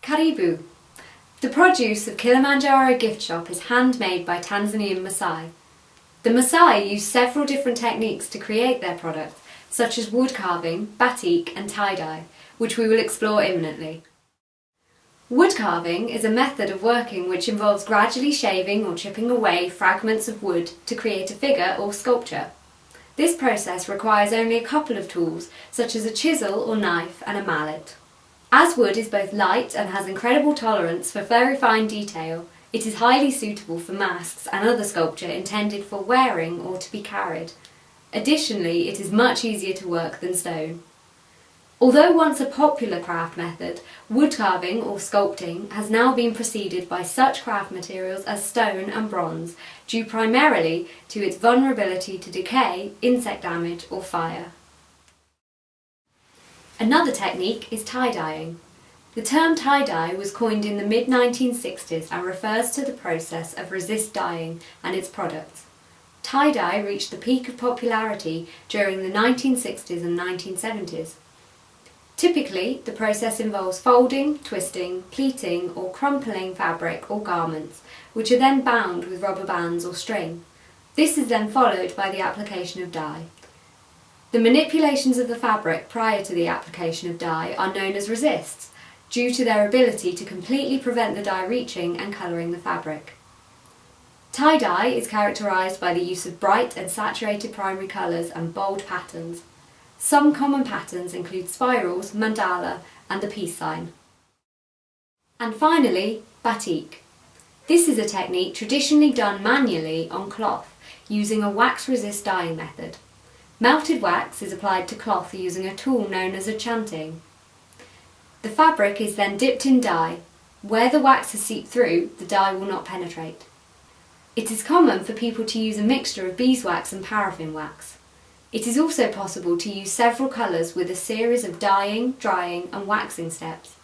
Karibu. The produce of Kilimanjaro Gift Shop is handmade by Tanzanian Maasai. The Maasai use several different techniques to create their products, such as wood carving, batik and tie-dye, which we will explore imminently. Wood carving is a method of working which involves gradually shaving or chipping away fragments of wood to create a figure or sculpture. This process requires only a couple of tools, such as a chisel or knife and a mallet. As wood is both light and has incredible tolerance for very fine detail, it is highly suitable for masks and other sculpture intended for wearing or to be carried. Additionally, it is much easier to work than stone. Although once a popular craft method, wood carving or sculpting has now been preceded by such craft materials as stone and bronze, due primarily to its vulnerability to decay, insect damage or fire. Another technique is tie-dyeing. The term tie-dye was coined in the mid-1960s and refers to the process of resist dyeing and its products. Tie-dye reached the peak of popularity during the 1960s and 1970s. Typically, the process involves folding, twisting, pleating or crumpling fabric or garments, which are then bound with rubber bands or string. This is then followed by the application of dye. The manipulations of the fabric prior to the application of dye are known as resists, due to their ability to completely prevent the dye reaching and colouring the fabric. Tie-dye is characterised by the use of bright and saturated primary colours and bold patterns. Some common patterns include spirals, mandala and the peace sign. And finally, batik. This is a technique traditionally done manually on cloth using a wax-resist dyeing method. Melted wax is applied to cloth using a tool known as a chanting. The fabric is then dipped in dye. Where the wax has seeped through, the dye will not penetrate. It is common for people to use a mixture of beeswax and paraffin wax. It is also possible to use several colours with a series of dyeing, drying and waxing steps.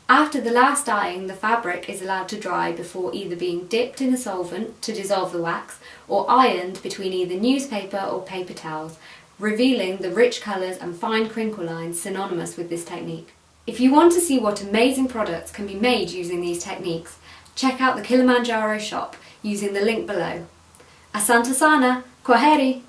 After the last dyeing, the fabric is allowed to dry before either being dipped in a solvent to dissolve the wax or ironed between either newspaper or paper towels, revealing the rich colours and fine crinkle lines synonymous with this technique. If you want to see what amazing products can be made using these techniques, check out the Kilimanjaro shop using the link below. Asante sana, kwaheri!